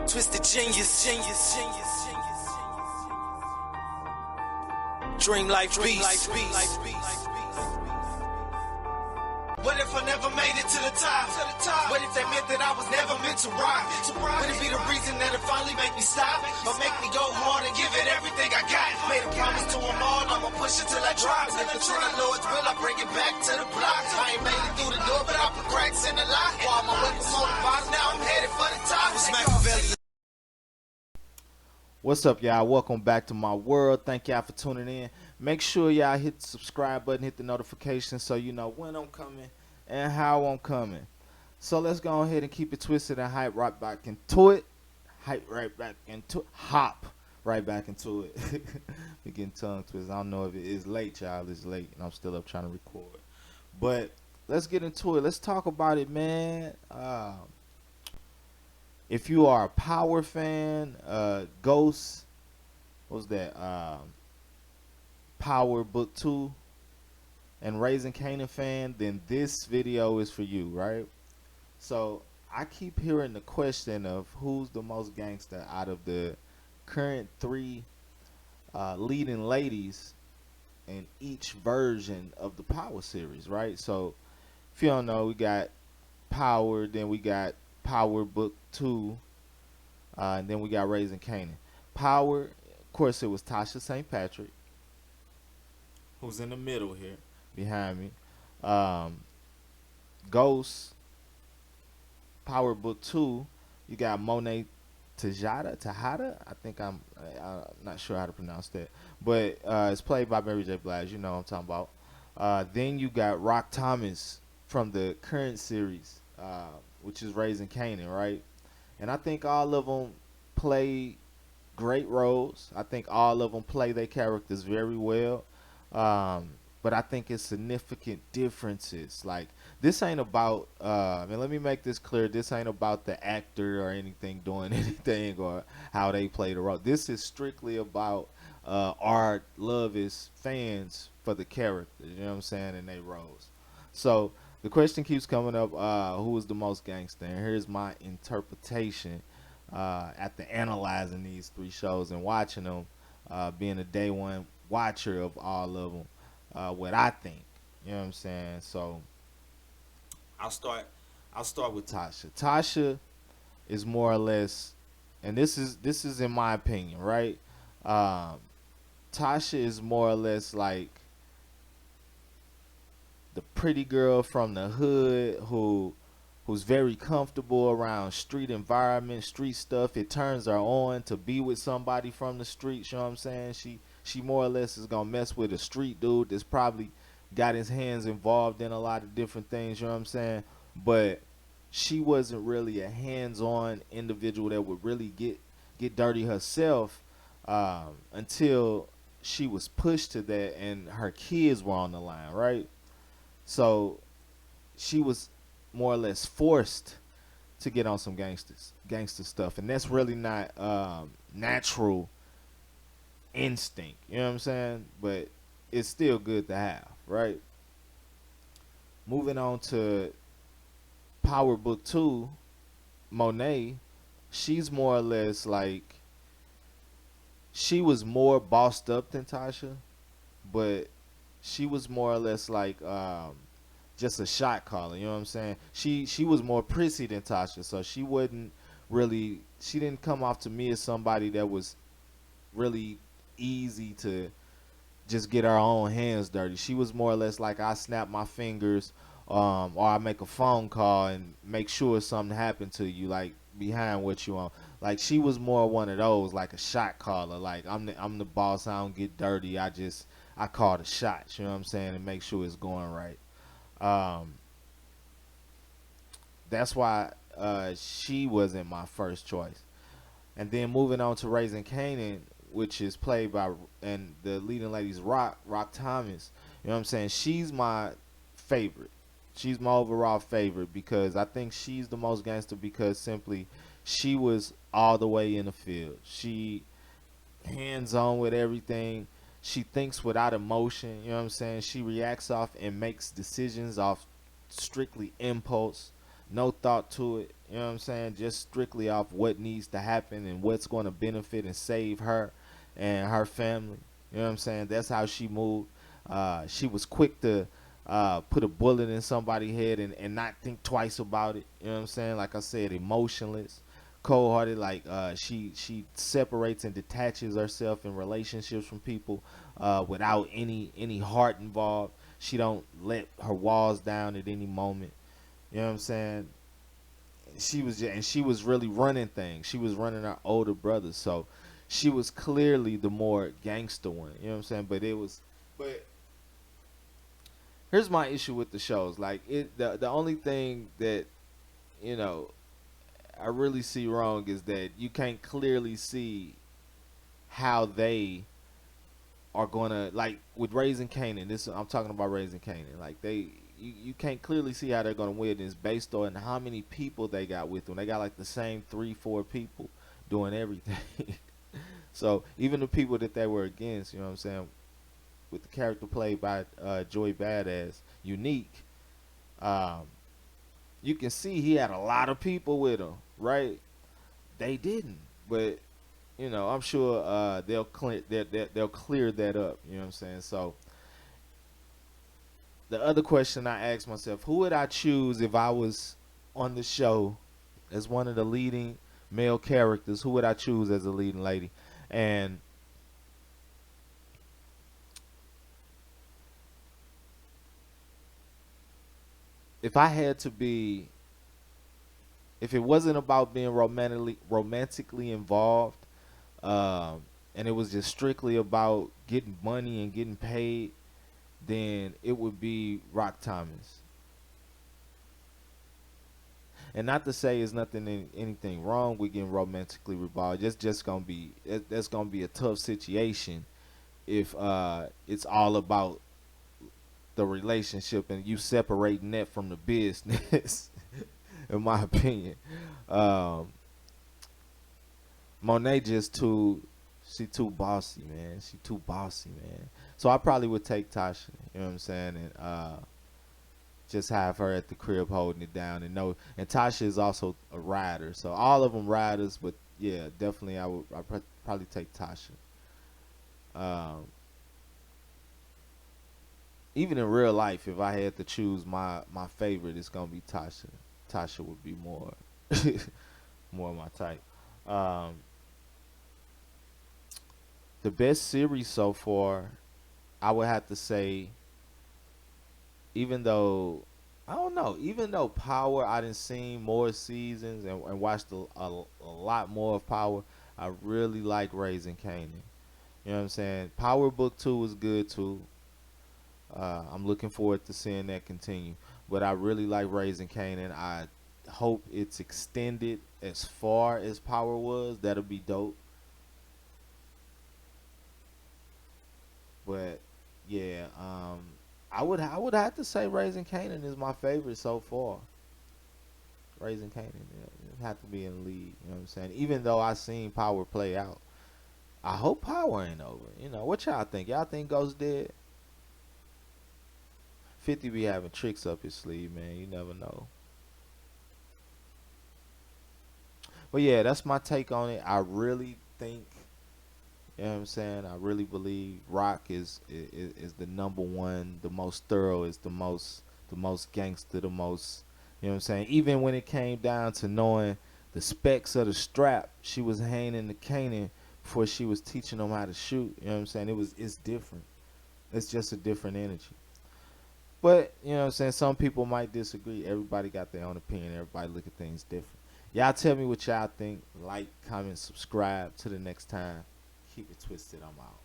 Twisted genius. Dream life beast. What if I never made it to the top? What if that meant that I was never meant to rock? Would it be the reason that it finally make me stop? Or make me go hard and give it everything I got? Made a promise to them all, I'ma push it till I drop. If it's in the Lord's will, I bring it back to the block. I ain't made it through the door, but I put cracks in the lock. While my way from on the bottom, now I'm headed for the top. What's up, y'all? Welcome back to my world. Thank y'all for tuning in. Make sure y'all hit the subscribe button, hit the notification so you know when I'm coming and how I'm coming. So let's go ahead and keep it twisted and hype right back into it. Hop right back into it. We getting tongue twisted. I don't know if it is late, y'all. It's late and I'm still up trying to record. But let's get into it. Let's talk about it, man. If you are a Power fan, Ghost, what was that? Power Book 2 and Raisin fan, then this video is for you, right? So I keep hearing the question of who's the most gangster out of the current three leading ladies in each version of the Power series, right? So if you don't know, we got Power, then we got Power Book 2, and then we got Raisin. Power, of course, it was Tasha St. Patrick, who's in the middle here behind me. Ghost, Power Book 2, you got Monet, Tejada. I think I'm not sure how to pronounce that, but it's played by Mary J. Blige. You know what I'm talking about. Then you got Rock Thomas from the current series, which is Raisin, right? And I think all of them play great roles. I think all of them play their characters very well. But I think it's significant differences. Like, this ain't about, and let me make this clear, this ain't about the actor or anything doing anything or how they play the role. This is strictly about our love as fans for the characters, you know what I'm saying, and their roles. So the question keeps coming up, who is the most gangster? And here's my interpretation after analyzing these three shows and watching them, being a day one watcher of all of them. What I think, you know what I'm saying. So I'll start with Tasha. Tasha is more or less, and this is in my opinion, right? Tasha is more or less like the pretty girl from the hood who's very comfortable around street environment, street stuff. It turns her on to be with somebody from the streets, you know what I'm saying. She more or less is gonna mess with a street dude that's probably got his hands involved in a lot of different things, you know what I'm saying? But she wasn't really a hands-on individual that would really get dirty herself until she was pushed to that and her kids were on the line, right? So she was more or less forced to get on some gangster stuff, and that's really not natural instinct, you know what I'm saying? But it's still good to have, right? Moving on to Power Book 2, Monet, she's more or less like, she was more bossed up than Tasha, but she was more or less like just a shot caller, you know what I'm saying? She was more prissy than Tasha, so she didn't come off to me as somebody that was really easy to just get our own hands dirty. She was more or less like, I snap my fingers, or I make a phone call and make sure something happened to you, like behind what you on. Like, she was more one of those, like a shot caller. Like, I'm the boss, I don't get dirty, I call the shots, you know what I'm saying, and make sure it's going right. That's why she wasn't my first choice. And then moving on to Raisin, which is played by, and the leading lady's Rock Thomas. You know what I'm saying? She's my favorite. She's my overall favorite because I think she's the most gangster because simply she was all the way in the field. She hands on with everything. She thinks without emotion. You know what I'm saying? She reacts off and makes decisions off strictly impulse. no thought to it. You know what I'm saying? Just strictly off what needs to happen and what's going to benefit and save her and her family. You know what I'm saying? That's how she moved. She was quick to put a bullet in somebody's head and not think twice about it. You know what I'm saying? Like I said, emotionless, cold-hearted. Like she separates and detaches herself in relationships from people without any heart involved. She don't let her walls down at any moment. You know what I'm saying? She was really running things. She was running her older brother, so she was clearly the more gangster one. You know what I'm saying? But here's my issue with the shows. Like the only thing that you know I really see wrong is that you can't clearly see how they are gonna, like with Raisin Canaan. This I'm talking about Raisin Canaan. Like you can't clearly see how they're gonna win. It's based on how many people they got with them. They got like the same 3-4 people doing everything. So even the people that they were against, you know what I'm saying, with the character played by Joey Badass, Unique, you can see he had a lot of people with him, right? They didn't, but you know, I'm sure they'll clear that up. You know what I'm saying? So the other question I asked myself: who would I choose if I was on the show as one of the leading male characters? Who would I choose as a leading lady? And if I had to be, if it wasn't about being romantically involved, and it was just strictly about getting money and getting paid, then it would be Rock Thomas. And not to say there's anything wrong with getting romantically involved. Just gonna be that's gonna be a tough situation if it's all about the relationship and you separating that from the business. In my opinion, Monet just she too bossy, man. She too bossy, man. So I probably would take Tasha. You know what I'm saying? And just have her at the crib holding it down and know. And Tasha is also a rider, so all of them riders. But yeah, definitely I probably take Tasha. Um, Even in real life, if I had to choose my favorite, it's gonna be Tasha. Tasha would be more more my type. Um, the best series so far, I would have to say, even though I don't know, even though Power I didn't seen more seasons and watched a lot more of Power, I really like Raising Kanan. You know what I'm saying? Power Book 2 was good too. I'm looking forward to seeing that continue. But I really like Raising Kanan. I hope it's extended as far as Power was. That'll be dope. But yeah, I would have to say Raising Kanan is my favorite so far. Raising Kanan, it have to be in the league. You know what I'm saying? Even though I seen Power play out, I hope Power ain't over. You know what y'all think? Y'all think Ghost dead? 50 be having tricks up his sleeve, man. You never know. But yeah, that's my take on it. I really think, you know what I'm saying, I really believe Rock is the number one, the most thorough, is the most gangster, the most, you know what I'm saying. Even when it came down to knowing the specs of the strap, she was hanging the Kanan before she was teaching them how to shoot. You know what I'm saying? It's different. It's just a different energy. But, you know what I'm saying, some people might disagree. Everybody got their own opinion. Everybody look at things different. Y'all tell me what y'all think. Like, comment, subscribe. Till the next time. Keep it twisted. I'm out.